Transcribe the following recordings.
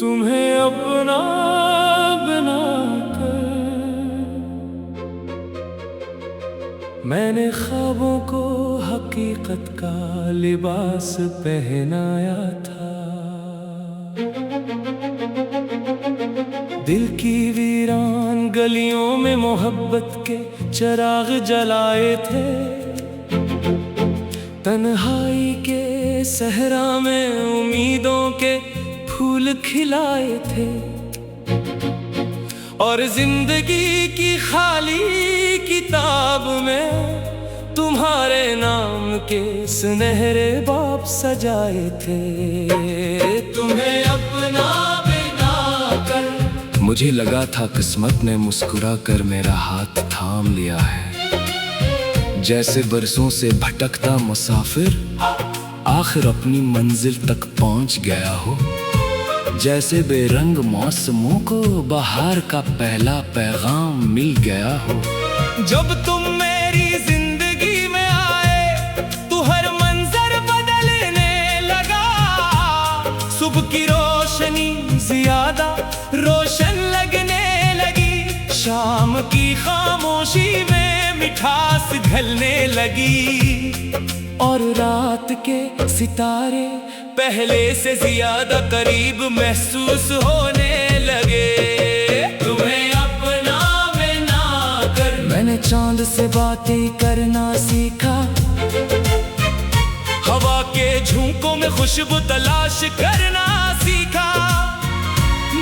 तुम्हें अपना बना कर मैंने ख्वाबों को हकीकत का लिबास पहनाया था। दिल की वीरान गलियों में मोहब्बत के चिराग जलाए थे। तन्हाई के सहरा में उम्मीदों के फूल खिलाए थे। और जिंदगी की खाली किताब में तुम्हारे नाम के सुनहरे बाब सजाए थे। तुम्हें अपना बना कर मुझे लगा था किस्मत ने मुस्कुरा कर मेरा हाथ थाम लिया है। जैसे बरसों से भटकता मुसाफिर आखिर अपनी मंजिल तक पहुंच गया हो। जैसे बेरंग मौसमों को बहार का पहला पैगाम मिल गया हो। जब तुम मेरी जिंदगी में आए तो हर मंजर बदलने लगा। सुबह की रोशनी ज्यादा रोशन लगने लगी। शाम की खामोशी में मिठास ढलने लगी। और रात के सितारे पहले से ज्यादा करीब महसूस होने लगे। तुम्हें अपना बना कर मैंने चांद से बातें करना सीखा। हवा के झोंकों में खुशबू तलाश करना सीखा।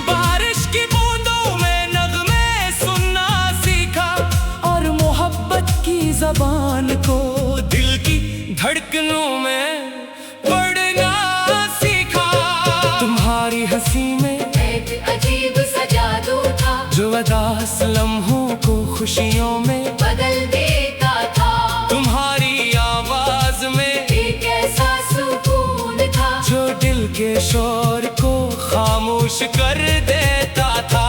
बारिश की बूंदों में नगमे सुनना सीखा। और मोहब्बत की ज़बान को दिल की धड़कनों में पढ़ना सीखा। तुम्हारी हंसी में एक अजीब सा जादू था जो उदास लम्हों को खुशियों में बदल देता था। तुम्हारी आवाज में एक ऐसा सुकून था जो दिल के शोर को खामोश कर देता था।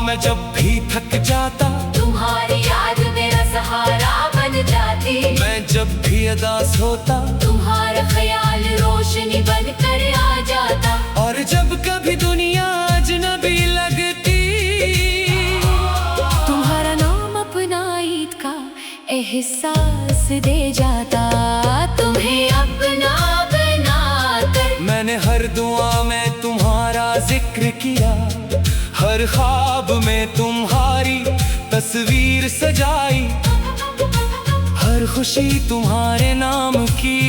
मैं जब भी थक जाता तुम्हारी याद मेरा सहारा बन जाती। मैं जब भी उदास होता तुम्हारा ख्याल रोशनी बन कर आ जाता। और जब कभी दुनिया अजनबी लगती तुम्हारा नाम अपना ईद का एहसास दे जाता। तुम्हें अपना बना कर मैंने हर दुआ में तुम्हारा जिक्र किया। हर ख्वाब में तुम्हारी तस्वीर सजाई। हर खुशी तुम्हारे नाम की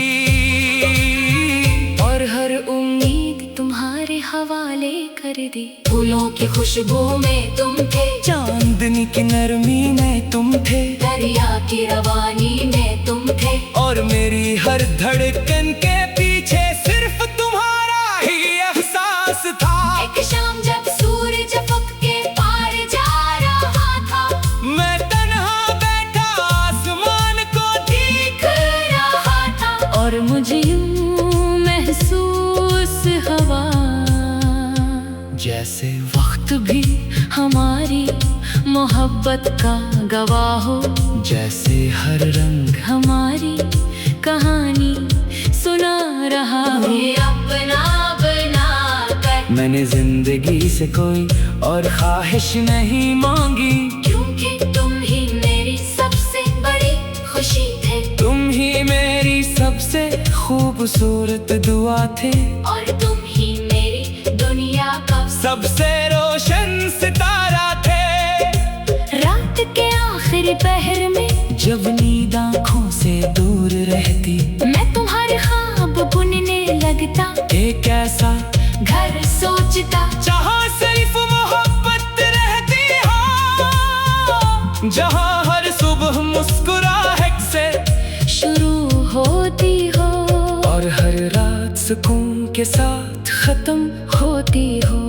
और हर उम्मीद तुम्हारे हवाले कर दी। फूलों की खुशबू में तुम थे, चांदनी की नरमी में तुम थे, दरिया की रवानी में तुम थे। और मेरी हर धड़कन के पीछे सिर्फ तुम्हारा ही एहसास था। एक शाम जब सूरज फक के पार जा रहा था मैं तन्हा बैठा आसमान को देख रहा था। और मुझे यूं महसूस हुआ जैसे वक्त भी हमारी मोहब्बत का गवाह हो। जैसे हर रंग हमारी कहानी सुना रहा हो। अपना बना कर मैंने जिंदगी से कोई और ख्वाहिश नहीं मांगी। क्योंकि तुम ही मेरी सबसे बड़ी खुशी थे। तुम ही मेरी सबसे खूबसूरत दुआ थे। और तुम ही मेरी दुनिया का सबसे रोशन सितारा थे। रात के आखिरी पहर में जब नींद आँखों से दूर रहती मैं तुम्हारे ख्वाब बुनने लगता। एक ऐसा घर सोचता जहाँ सिर्फ मोहब्बत रहती हो। जहाँ हर सुबह मुस्कुराहट से शुरू होती हो। और हर रात सुकून के साथ खत्म होती हो।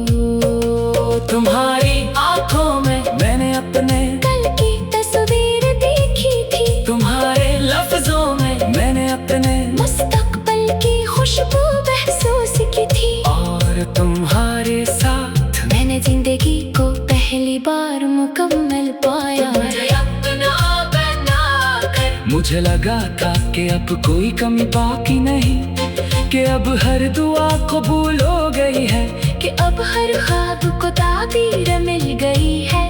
तुम्हारी आंखों में मैंने अपने कल की तस्वीर देखी थी। तुम्हारे लफ्जों में मैंने अपने मुस्तकबिल की खुशबू महसूस की थी। और तुम्हारे साथ मैंने जिंदगी को पहली बार मुकम्मल पाया। अपना बना कर मुझे लगा था कि अब कोई कमी बाकी नहीं। कि अब हर दुआ कबूल हो गई है। कि अब अब हर ख्वाब को ताबीर मिल गई है,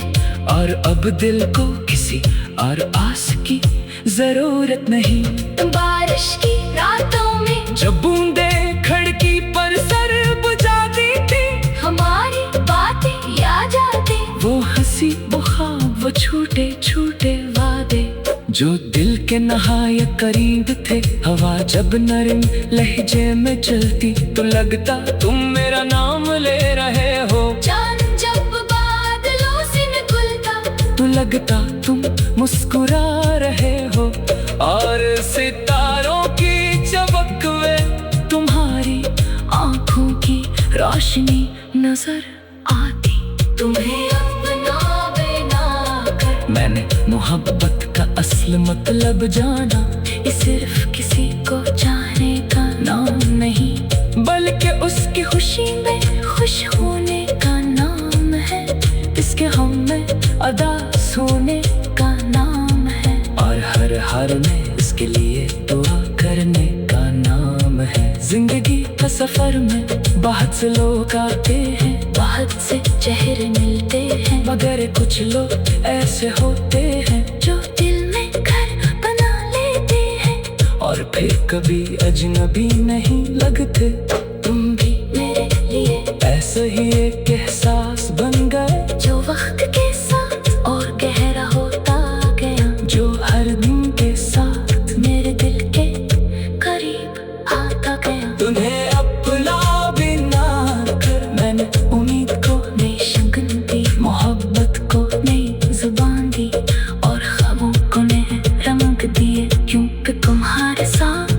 और अब दिल को किसी और आस की जरूरत नहीं। बारिश की रातों में जब बूंदें खिड़की पर सर बुझाती थी, हमारी बातें याद आती, वो हंसी वो ख्वाब वो छूटे छूटे वादे जो दिल के नहायत करीब थे। हवा जब नरम लहजे में चलती तो लगता तुम मेरा नाम ले रहे हो। चांद जब बादलों से निकलता तो लगता तुम मुस्कुरा रहे हो, और सितारों की चमक में तुम्हारी आंखों की रोशनी नजर आती। तुम्हें अपना बना कर मैंने मोहब्बत का असल मतलब जाना, ये सिर्फ किसी को चाहने का नाम नहीं बल्कि उसकी खुशी में खुश होने का नाम है, इसके हम में अदा सोने का नाम है, और हर हाल में इसके लिए दुआ करने का नाम है। जिंदगी का सफर में बहुत से लोग आते हैं, बहुत से चेहरे मिलते हैं, मगर कुछ लोग ऐसे होते हैं जो दिल में घर बना लेते हैं, और फिर कभी अजनबी नहीं लगते। तुम भी मेरे लिए ऐसा ही एक एहसास बन गए जो वक्त के साथ और गहरा होता गया, जो हर दिन के साथ मेरे दिल के करीब आता गया। तुम्हें अपना बिना कर मैंने उम्मीद को नई शगन दी, मोहब्बत को नई जुबान दी, और ख्वाबों को नए रंग दिए, क्योंकि तुम्हारे साथ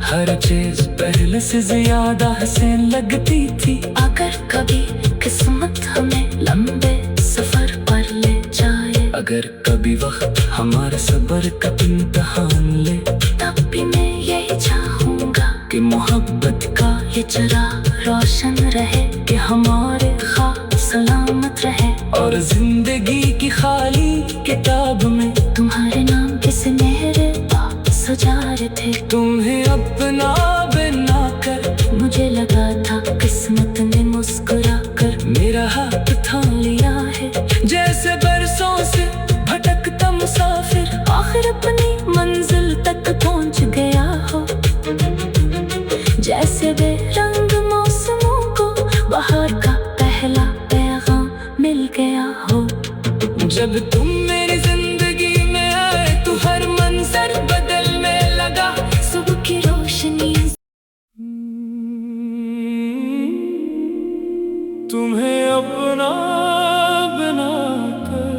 हर चीज पहले से ज्यादा हसीन लगती थी। अगर कभी किस्मत हमें लंबे सफर पर ले जाए, अगर कभी वक्त हमारे सब्र का इम्तिहान ले, तब भी मैं यही चाहूंगा कि मोहब्बत का ये चिराग रोशन रहे, कि हमारे ख्वाब सलामत रहे, और जिंदगी की खाली किताब में तुम्हारे नाम के सुनहरे बात सजा रहे थे। तुम्हें अपना बना कर मुझे लगा था किस्मत ने मुस्कुरा कर मेरा हाथ थाम लिया है, जैसे बरसों से भटकता मुसाफिर आखिर अपनी मंजिल तक पहुंच गया हो। जैसे बेरंग मौसमों को बाहर का पहला पैगाम मिल गया हो। जब तुम मेरी जिंदगी में आए तो हर मंजर बदलने लगा। सुबह की रोशनी तुम्हें अपना बना कर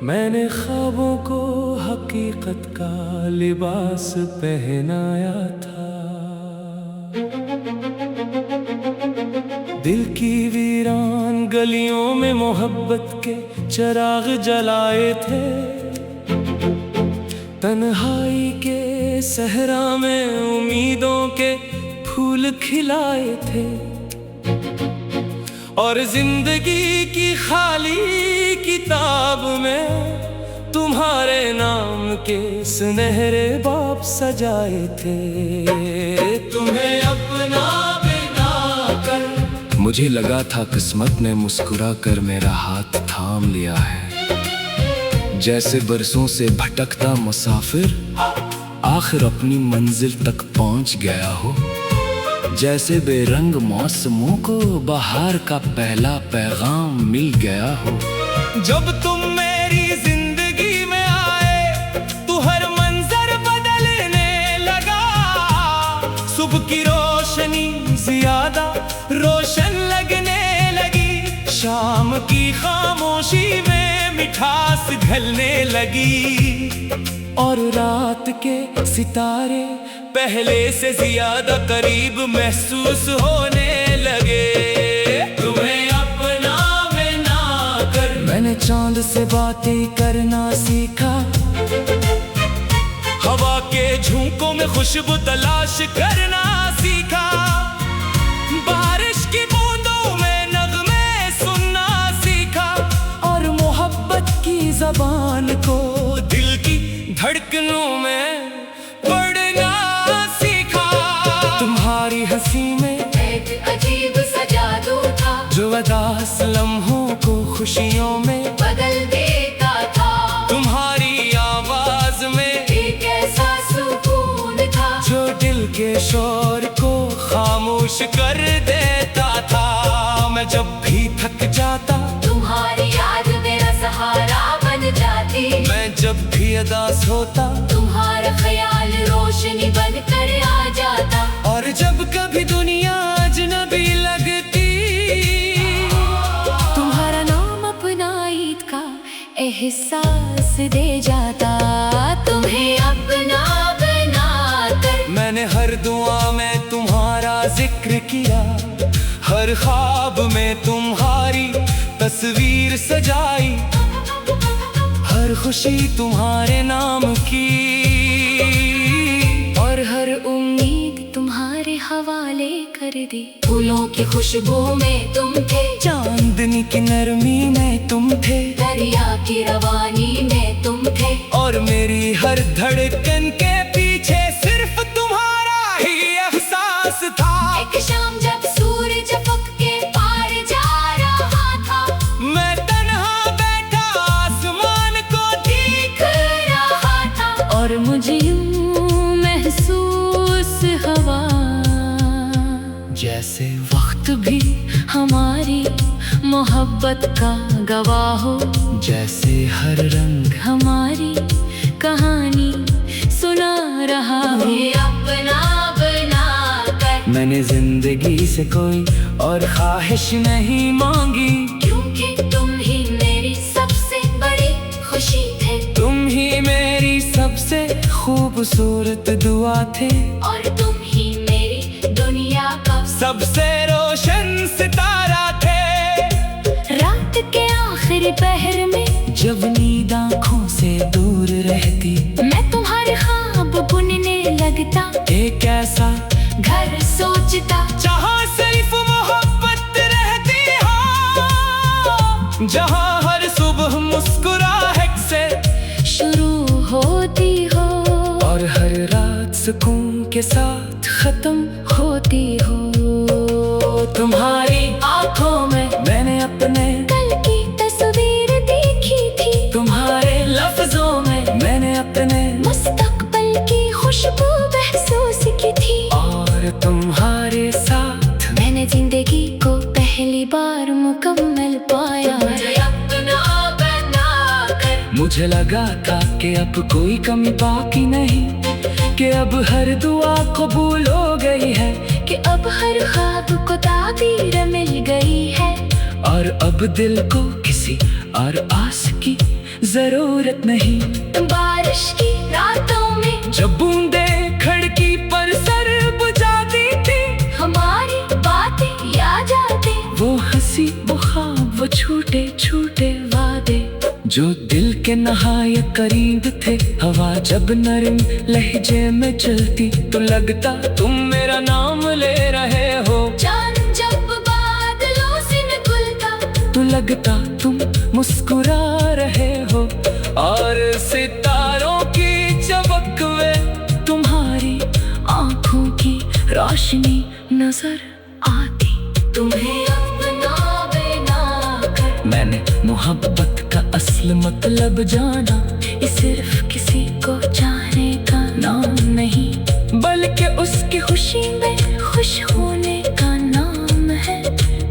मैंने ख्वाबों को हकीकत का लिबास पहनाया था। दिल की वीरान गलियों में मोहब्बत के चिराग जलाए थे, तन्हाई के सहरा में उम्मीदों के फूल खिलाए थे, और जिंदगी की खाली किताब में तुम्हारे नाम के सुनहरे बाब सजाए थे। तुम्हें अपना बना कर मुझे लगा था किस्मत ने मुस्कुरा कर मेरा हाथ थाम लिया है, जैसे बरसों से भटकता मुसाफिर आखिर अपनी मंजिल तक पहुंच गया हो। जैसे बेरंग मौसमों को बाहर का पहला पैगाम मिल गया हो। जब तुम मेरी जिंदगी में आए तो हर मंजर बदलने लगा। सुबह की रोशनी ज्यादा रोशन लगने लगी, शाम की खामोशी में मिठास घुलने लगी, और रात के सितारे पहले से ज्यादा करीब महसूस होने लगे। तुम्हें अपना बना कर मैंने चांद से बातें करना सीखा, हवा के झोंकों में खुशबू तलाश करना सीखा, बारिश की बूंदों में नगमे सुनना सीखा, और मोहब्बत की जबान को दिल की धड़कनों में पढ़ना सीखा। तुम्हारी हंसी में एहसास लम्हों को खुशियों में बदल देता था। तुम्हारी आवाज में एक ऐसा सुकून था जो दिल के शोर को खामोश कर देता था। मैं जब भी थक जाता तुम्हारी याद मेरा सहारा बन जाती। मैं जब भी उदास होता तुम्हारा ख्याल रोशनी बनकर आ जाता। और जब कभी दुनिया अजनबी लगती तुम्हारा नाम अपना ईद का एहसास दे जाता। तुम्हें अपना बनाकर मैंने हर दुआ में तुम्हारा जिक्र किया, हर ख्वाब में तुम्हारी तस्वीर सजाई, हर खुशी तुम्हारे नाम की और हर उम्मीद तुम्हारे हवाले कर दी। फूलों की खुशबू में तुम थे, चांदनी की नरमी में तुम थे, दरिया की रवानी में तुम थे, और मेरी हर धड़कन के पीछे सिर्फ तुम्हारा ही एहसास था। एक शाम जब सूरज फक के पार जा रहा था, मैं तन्हा बैठा आसमान को देख रहा था, और मुझे यूं महसूस हुआ जैसे वक्त भी हमारी मोहब्बत का गवाह हो, जैसे हर रंग हमारी कहानी सुना रहा हो। अपना बना कर मैंने जिंदगी से कोई और ख्वाहिश नहीं मांगी, क्योंकि तुम ही मेरी सबसे बड़ी खुशी थे। तुम ही मेरी सबसे खूबसूरत दुआ थे, और तुम ही मेरी दुनिया का सबसे रोशन सितारा थे। रात के आखिरी पहर में जब नींद आँखों से दूर रहती, मैं तुम्हारे ख्वाब बुनने लगता। एक ऐसा घर सोचता जहाँ सिर्फ मोहब्बत रहती हो, जहाँ हर सुबह मुस्कुराहट से शुरू होती हो, और हर रात सुकून के साथ खत्म होती हो। तुम्हारी आंखों में मैंने अपने कल की तस्वीर देखी थी, तुम्हारे लफ्जों में मैंने अपने मुस्तकबिल की खुशबू महसूस की थी, और तुम्हारे साथ मैंने जिंदगी को पहली बार मुकम्मल पाया। अपना बना कर मुझे लगा था कि अब कोई कमी बाकी नहीं, कि अब हर दुआ कबूल हो गई है, कि अब हर ख्वाब को ताबीर मिल गई है, और अब दिल को किसी और आस की जरूरत नहीं। बारिश की रातों में जब बूंदे खिड़की पर सर बुझाती थी, हमारी बातें याद आती, वो हंसी वो ख्वाब वो छूटे छूटे वादे जो दिल के नहायत करीब थे। हवा जब नरम लहजे में चलती तो लगता तुम मेरा नाम ले रहे हो, चांद जब बादलों से निकलता तो लगता तुम मुस्कुरा रहे हो, और सितारों की चमक में तुम्हारी आंखों की रोशनी नजर आती। तुम्हें अपना बना कर मैंने मोहब्बत का असल मतलब जाना, ये सिर्फ किसी को चाहने का नाम नहीं, बल्कि उसकी खुशी में खुश होने का नाम है,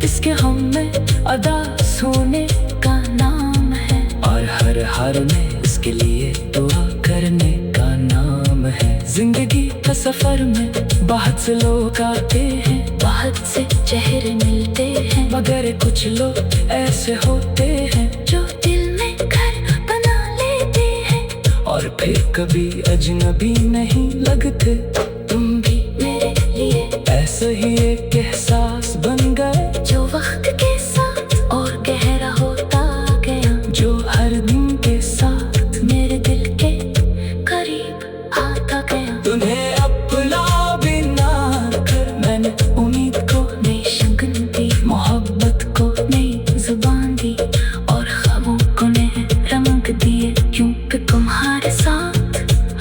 इसके हम में अदा सोने का नाम है, और हर हाल में इसके लिए दुआ करने का नाम है। जिंदगी का सफर में बहुत से लोग आते हैं, बहुत से चेहरे मिलते हैं, मगर कुछ लोग ऐसे होते हैं जो दिल में घर बना लेते हैं, और फिर कभी अजनबी नहीं लगते। तुम भी मेरे लिए ऐसे ही एक एहसास बन गए, जो वक्त के साथ और गहरा होता गया, जो हर दिन के साथ मेरे दिल के करीब आता गया। तुम्हें अपना बिना कर मैंने उम्मीद को नई शगन दी, मोहब्बत को नई जुबान दी, और ख्वाबों को नए रंग दिए, क्योंकि तुम्हारे साथ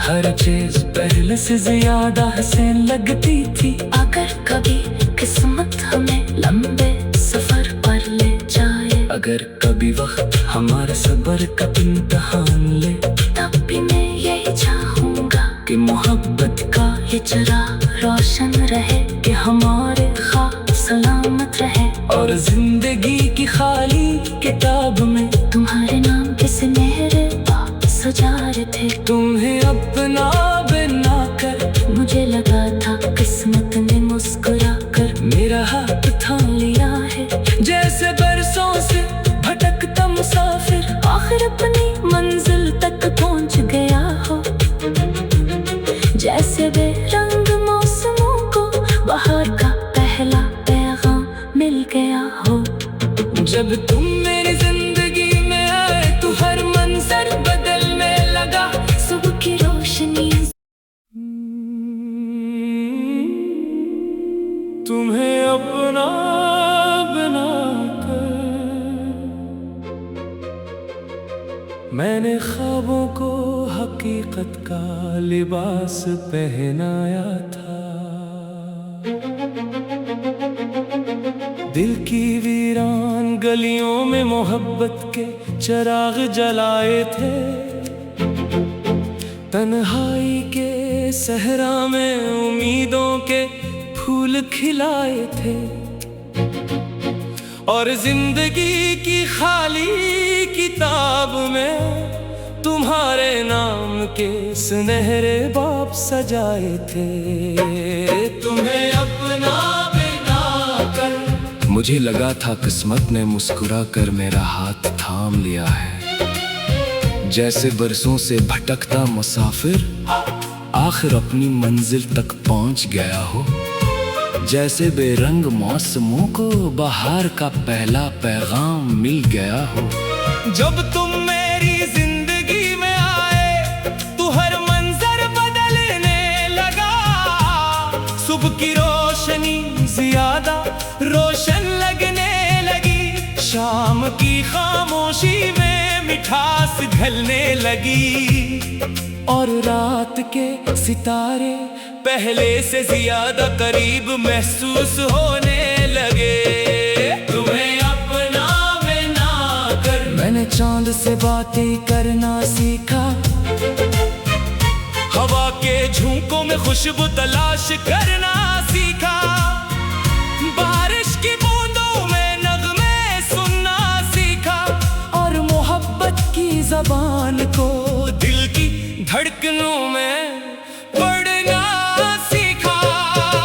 हर चीज पहले से ज्यादा हसीन लगती थी। अगर कभी किस्मत हमें लंबे सफर पर ले जाए अगर कभी वक्त हमारा सब्र का इम्तिहान ले, तब भी मैं यही चाहूँगा कि मोहब्बत का ये चिराग रोशन रहे, कि हमारे ख्वाब सलामत रहे। और जिंदगी की खाली किताब में तुम्हारे नाम के सुनहरे बाब सजा रहे थे। तुम्हें अपना बनाकर मुझे लगा था किस्मत ने मुस्कुरा कर मेरा हाथ थाम लिया है। जैसे बरसों से भटकता मुसाफिर आखिर अपनी मंजिल तक पहुंच गया हो। जैसे बेरंग मौसमों को बाहर का पहला पैगाम मिल गया हो। जब तुम मेरी जिंदगी में आए तो हर मंजर बदलने लगा। सुबह की रोशनी तुम्हें अपना बनाकर मैंने ख्वाबों को हकीकत का लिबास पहनाया था। दिल की वीरान गलियों में मोहब्बत के चिराग जलाए थे। तन्हाई के सहरा में उम्मीदों के फूल खिलाए थे। और जिंदगी की खाली किताब में तुम्हारे नाम के सुनहरे बाब सजाए थे। तुम्हें अपना बनाकर मुझे लगा था किस्मत ने मुस्कुरा कर मेरा हाथ थाम लिया है। जैसे बरसों से भटकता मुसाफिर आखिर अपनी मंजिल तक पहुंच गया हो। जैसे बेरंग मौसमों को बाहर का पहला पैगाम मिल गया हो। जब तुम मेरी जिंदगी में आए तो हर मंजर बदलने लगा। सुबह की रोशनी ज्यादा रोशन लगने लगी। शाम की खामोशी में मिठास घुलने लगी। और रात के सितारे पहले से ज्यादा करीब महसूस होने लगे। तुम्हें अपना बनाकर मैंने चांद से बातें करना सीखा। हवा के झोंकों में खुशबू तलाश करना सीखा। बारिश की बूंदों में नगमे सुनना सीखा। और मोहब्बत की ज़बान को दिल की धड़कनों में पढ़ना सीखा।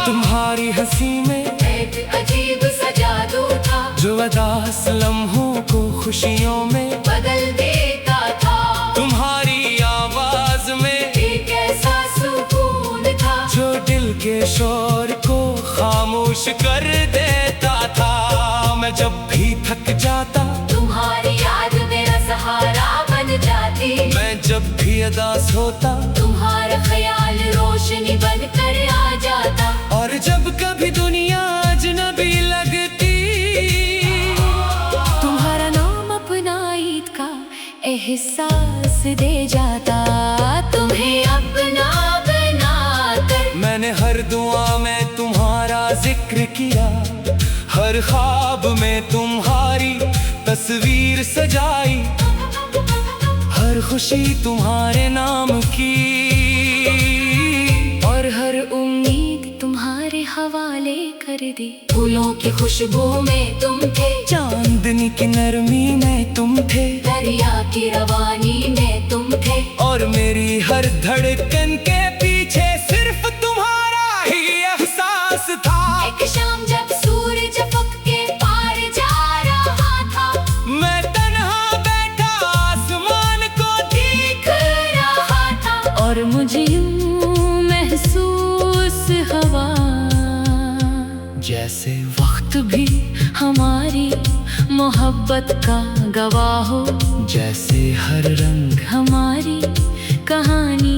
तुम्हारी हंसी में एक अजीब सा जादू था, जो उदास लम्हों को खुशियों में बदल देता था। तुम्हारी आवाज में एक ऐसा सुकून था, जो दिल के शोर को खामोश कर देता था। मैं जब भी थक जाता तुम्हारी याद मेरा सहारा बन जाती। मैं जब भी उदास होता तुम्हारा ख्याल रोशनी बनकर आ जाता। और जब कभी दुनिया अजनबी लगती तुम्हारा नाम अपना ईद का एहसास दे जाता। तुम्हें अपना बनाकर मैंने हर दुआ में तुम्हारा जिक्र किया। हर ख्वाब में तुम्हारी तस्वीर सजाई। हर खुशी तुम्हारे नाम की और हर उम्मीद तुम्हारे हवाले कर दी। फूलों की खुशबू में तुम थे, चांदनी की नरमी में तुम थे, दरिया की रवानी में तुम थे। और मेरी हर धड़कन के पीछे सिर्फ तुम्हारा ही एहसास था। एक शाम जब सूरज फक के पार जा रहा था, मैं तन्हा बैठा आसमान को देख रहा था। और मुझे यूं महसूस हुआ जैसे वक्त भी हमारी मोहब्बत का गवाह हो। जैसे हर रंग हमारी कहानी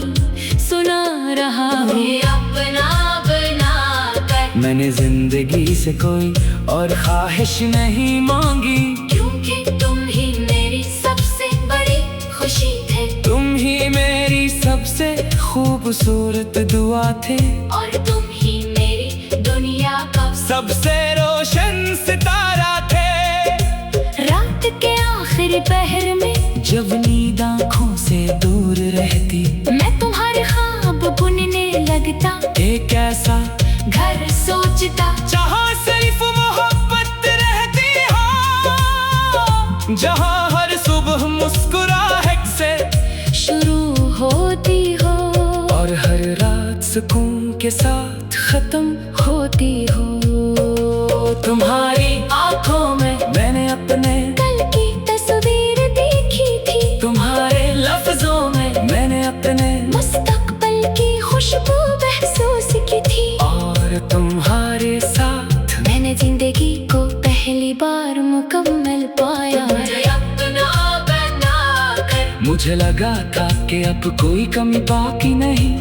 सुना रहा हो। अपना बनाकर मैंने जिंदगी से कोई और ख्वाहिश नहीं मांगी, क्योंकि तुम ही मेरी सबसे बड़ी खुशी थे। तुम ही मेरी सबसे खूबसूरत दुआ थे। और तुम ही मेरी दुनिया का सबसे रोशन सितारा थे। रात दोपहर में जब नींद आँखों से दूर रहती, मैं तुम्हारे ख्वाब बुनने लगता, एक ऐसा घर सोचता जहाँ सिर्फ मोहब्बत रहती हो, जहाँ हर सुबह मुस्कुराहट से शुरू होती हो और हर रात सुकून के साथ खत्म होती हो। तुम्हारी आँखों में मैंने अपने कल की तस्वीर देखी थी, तुम्हारे लफ्जों में मैंने अपने मुस्तकबिल की खुशबू महसूस की थी, और तुम्हारे साथ मैंने जिंदगी को पहली बार मुकम्मल पाया। मुझे लगा था कि अब कोई कमी बाकी नहीं,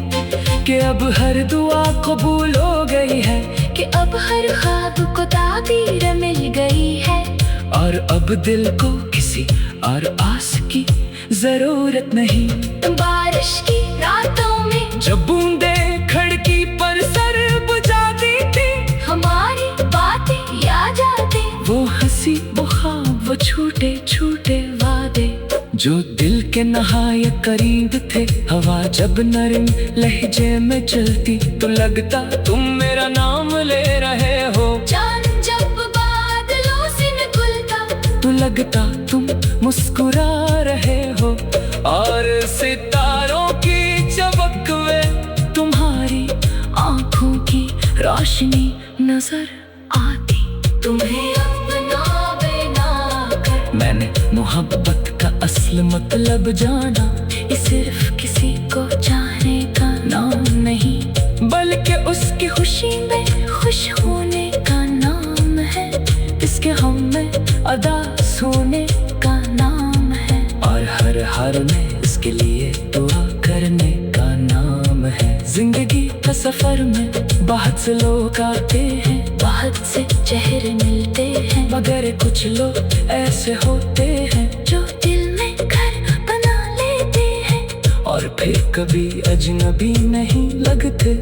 कि अब हर दुआ कबूल हो गई है, कि अब हर ख्वाब को ताबीर मिल गई है, और अब दिल को किसी और आस की जरूरत नहीं। बारिश की रातों में जब बूंदें खिड़की पर सर बुझाती थी, हमारी बातें याद आती, वो हंसी वो ख्वाब वो छोटे छोटे वादे जो दिल के नहायत करीब थे। हवा जब नरम लहजे में चलती तो लगता तुम मेरा नाम ले रहे हो, जान जब बादलों से निकलता तो लगता तुम मुस्कुरा रहे हो, और सितारों की चमक में तुम्हारी आँखों की रोशनी नजर आती। तुम्हें अपना बना कर मैंने मोहब्बत का असल मतलब जाना, ये सिर्फ किसी को चाहने का नाम नहीं, बल्कि उसकी खुशी में खुश होने का नाम है, इसके हम में अदा सोने का नाम है, और हर हाल में इसके लिए दुआ करने का नाम है। जिंदगी का सफर में बहुत से लोग आते हैं, बहुत से चेहरे मिलते हैं, मगर कुछ लोग ऐसे होते हैं जो दिल में घर बना लेते हैं, और फिर कभी अजनबी नहीं लगते।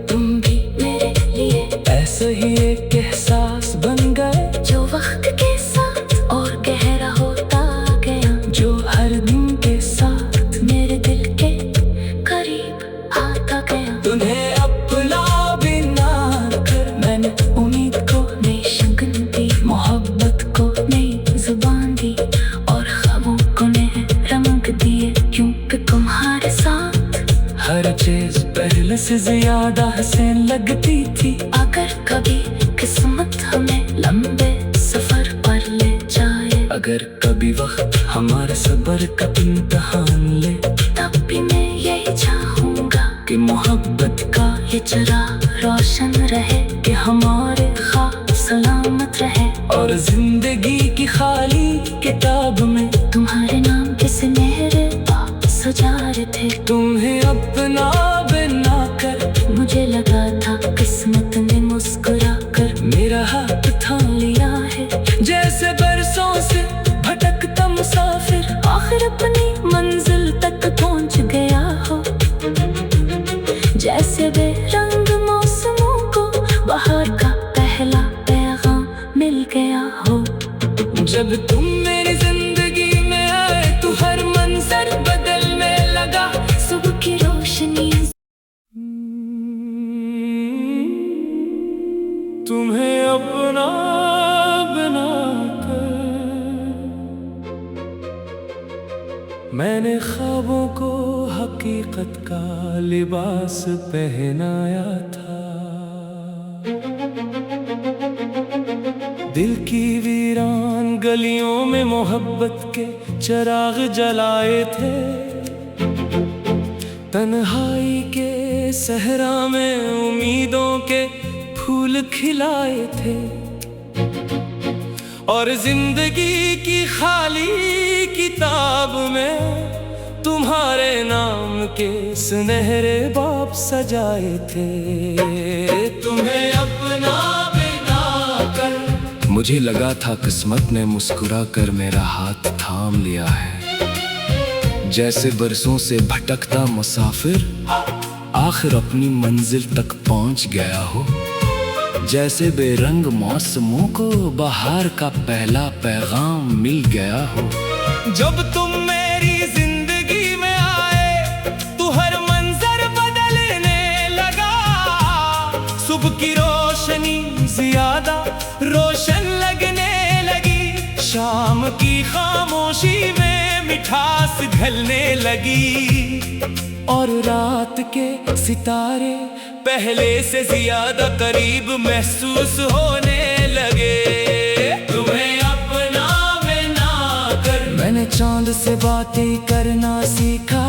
तुम भी मेरे लिए ऐसा ही एक एहसास बन गए, जो वक्त के साथ और गहरा होता गया, जो हर दिन के साथ मेरे दिल के करीब आता गया। तुम्हें अपना बिना कर मैंने उम्मीद को नई शक्ल दी, मोहब्बत को नई जुबान दी, और ख्वाबों को नए रंग दिए, क्योंकि तुम्हारे साथ हर चीज पहले से ज्यादा हसीन लगती थी। अगर कभी किस्मत हमें लंबे सफर पर ले जाए, अगर कभी वक्त हमारे सब्र का इम्तिहान ले, तब भी मैं यही चाहूँगा कि मोहब्बत का ये चिराग रोशन रहे, कि हमारे ख्वाब सलामत रहे, और जिंदगी की खाली किताब में तुम्हारे नाम के सुनहरे बाग सजा रहे थे। तुम्हें अपना बना कर मुझे लगा था किस्मत ने मुस्कुरा कर मेरा हाथ थाम लिया है, जैसे बरसों से भटकता मुसाफिर आखिर अपनी मंजिल तक पहुँच गया हो, जैसे बेरंग मौसमों को बाहर का पहला पैगाम मिल गया हो। जब तुम मेरी जिंदगी में आए तो हर मंजर बदलने लगा, सुबह की रोशनी तुम्हें अपना बना कर मैंने ख्वाबों को हकीकत का लिबास पहनाया था। दिल की वीरान गलियों में मोहब्बत के चिराग जलाए थे, तन्हाई के सहरा में उम्मीदों के फूल खिलाए थे, और जिंदगी की खाली किताब में तुम्हारे नाम के सुनहरे बाब सजाए थे। तुम्हें अपना बिना कर मुझे लगा था किस्मत ने मुस्कुरा कर मेरा हाथ थाम लिया है, जैसे बरसों से भटकता मुसाफिर आखिर अपनी मंजिल तक पहुंच गया हो, जैसे बेरंग मौसमों को बाहर का पहला पैगाम मिल गया हो। जब तुम मेरी जिंदगी में आए तो हर मंजर बदलने लगा। सुबह की रोशनी ज्यादा रोशन लगने लगी, शाम की खामोशी में मिठास ढलने लगी, और रात के सितारे पहले से ज्यादा करीब महसूस होने लगे। तुम्हें अपना बना कर मैंने चांद से बातें करना सीखा,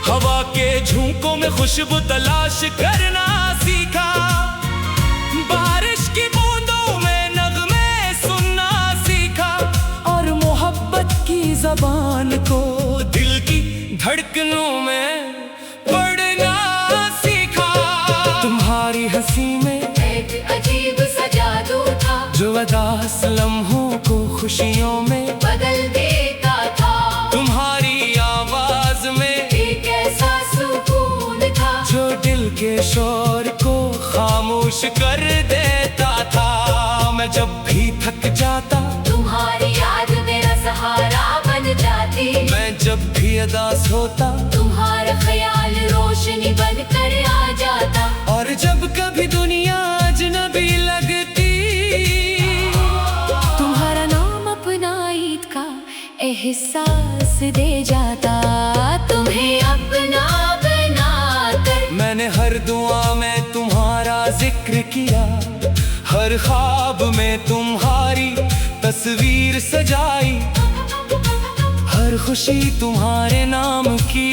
हवा के झोंकों में खुशबू तलाश करना सीखा, बारिश की बूंदों में नगमे सुनना सीखा, और मोहब्बत की ज़बान को दिल की धड़कनों में पढ़ना सीखा। तुम्हारी हंसी में एक अजीब सा जादू था, जो उदास लम्हों को खुशियों में बदल देता था। तुम्हारी आवाज में एक ऐसा सुकून था, जो दिल के शोर को खामोश कर देता था। मैं जब भी थक जाता तुम्हारी याद मेरा सहारा बन जाती, मैं जब भी उदास होता तुम्हारा ख्याल रोशनी बनकर आ जाता। और जब कभी दुनिया अजनबी लगती, तुम्हारा नाम अपना ईद का एहसास दे जाता। तुम्हें अपना बना कर मैंने हर दुआ में तुम्हारा जिक्र किया, हर ख्वाब में तुम्हारी तस्वीर सजाई, हर खुशी तुम्हारे नाम की,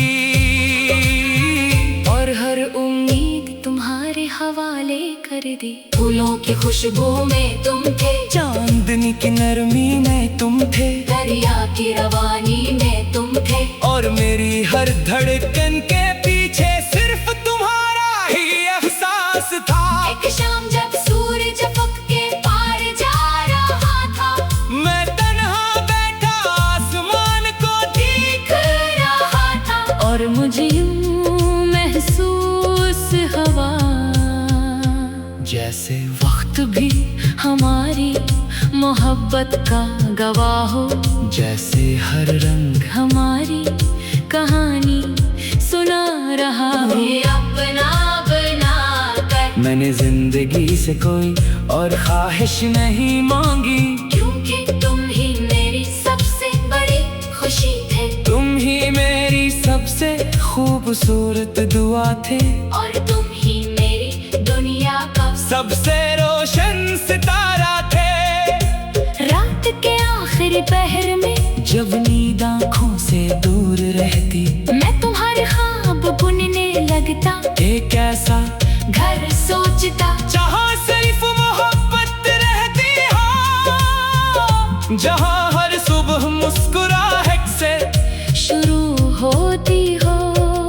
और हर उम्मीद तुम्हारे हवाले कर दी। फूलों की खुशबू में तुम थे, चांदनी की नरमी में तुम थे, दरिया की रवानी में तुम थे, और मेरी हर धड़कन के पीछे सिर्फ तुम्हारा ही एहसास था। एक शाम जब सूरज पक के पार जा रहा था, मैं तन्हा बैठा आसमान को देख रहा था, और मुझे यूं महसूस हवा जैसे वक्त भी हमारी मोहब्बत का गवाह हो, जैसे हर रंग हमारी कहानी सुना रहा हो। अपना बना कर मैंने जिंदगी से कोई और ख्वाहिश नहीं मांगी, क्योंकि तुम ही मेरी सबसे बड़ी खुशी थे, तुम ही मेरी सबसे खूबसूरत दुआ थे, और तुम ही मेरी दुनिया का सबसे रोशन सितारा थे। रात के आखिरी पहर में जब नींद आँखों से दूर रहती, मैं तुम्हारे ख्वाब बुनने लगता, एक ऐसा घर सोचता जहाँ सिर्फ मोहब्बत रहती हो, जहाँ हर सुबह मुस्कुराहट से शुरू होती हो,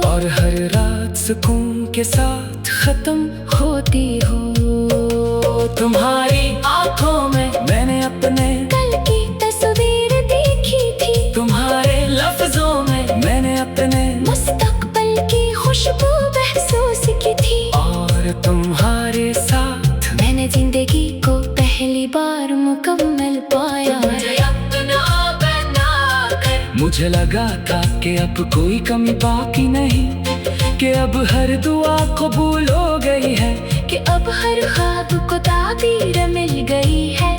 और हर रात सुकून के साथ खत्म होती हो। तुम्हारी आंखों में मैंने अपने कल की तस्वीर देखी थी, तुम्हारे लफ्जों में मैंने अपने मुस्तकबिल की खुशबू महसूस की थी, और तुम्हारे साथ मैंने जिंदगी को पहली बार मुकम्मल पाया। अपना बना कर मुझे लगा था कि अब कोई कमी बाकी नहीं, कि अब हर दुआ कबूल हो गई है, कि अब हर ख्वाब को ताबीर मिल गई है,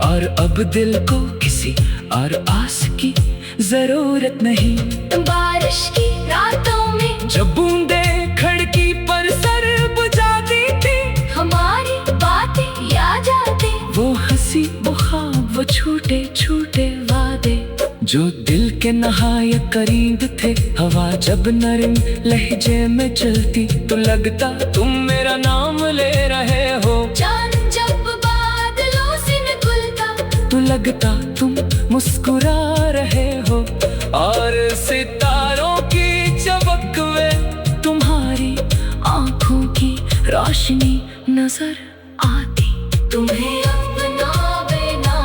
और अब दिल को किसी और आस की जरूरत नहीं। बारिश की रातों में जब बूंदे खिड़की पर सर बुझाती थी, हमारी बातें याद आती, वो हंसी वो ख्वाब वो छूटे छूटे वादे, जो दिल के नहायत करीब थे। हवा जब नरम लहजे में चलती, तो लगता तुम मेरा नाम ले रहे हो, चांद जब बादलों से निकलता, तो लगता तुम मुस्कुरा रहे हो, और सितारों की चमक में तुम्हारी आंखों की रोशनी नजर आती। तुम्हें अपना बना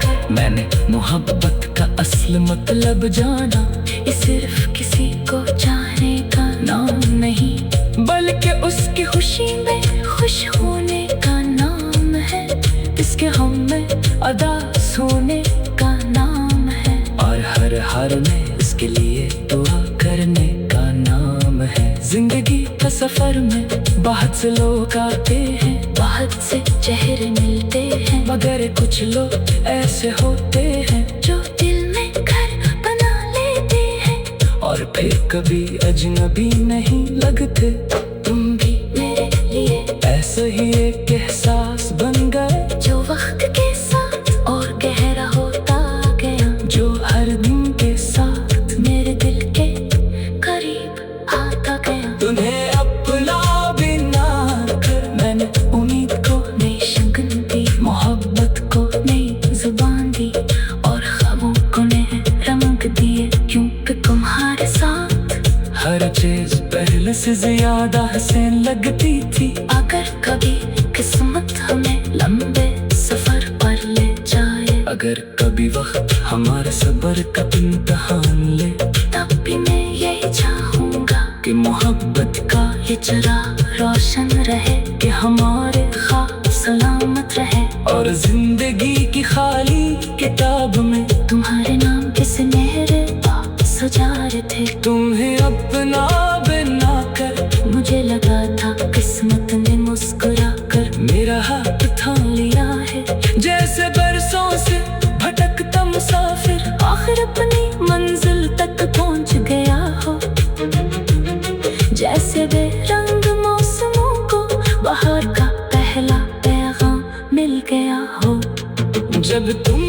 कर मैंने मोहब्बत का असल मतलब जाना, ये सिर्फ किसी को चाहने का नाम नहीं, बल्कि उसकी खुशी में खुश होने का नाम है, इसके हम में अदा सोने का नाम है। हर हार में इसके लिए दुआ करने का नाम है। जिंदगी का सफर में बहुत से लोग आते हैं, बहुत से चेहरे मिलते हैं, मगर कुछ लोग ऐसे होते हैं जो दिल में घर बना लेते हैं और फिर कभी अजनबी नहीं लगते। तुम भी मेरे लिए ऐसा ही एक एहसास बन गए जो वक्त के साथ और गहरा होता गया, जो हर दिन के साथ मेरे दिल के करीब आता गया। तुम्हें अपना बिना कर मैंने उम्मीद को नई शगन दी, मोहब्बत को नई जुबान दी और ख्वाबों को नए रंग दिए, क्योंकि तुम्हारे साथ हर चीज पहले से ज्यादा हसीन लगती थी। अगर कभी किस्मत हमें लंबे सफर पर ले जाए, अगर कभी वक्त हमारे सब्र का इम्तिहान ले, तब भी मैं यही चाहूंगा कि मोहब्बत का ये चिराग रोशन रहे, कि हमारे ख्वाब सलामत रहे और जिंदगी की खाली किताब में तुम्हारे नाम के सुनहरे बात सजा रहे थे। तुम्हें अपना बिना कर मुझे लगा था किस्मत ने मुस्कुरा कर मेरा हाथ थाम लिया है, जैसे बरसों से भटकता मुसाफिर आखिर अपनी मंजिल तक पहुंच गया हो। जैसे बेरंग मौसमों को बाहर का पहला पैगाम मिल गया हो। जब तुम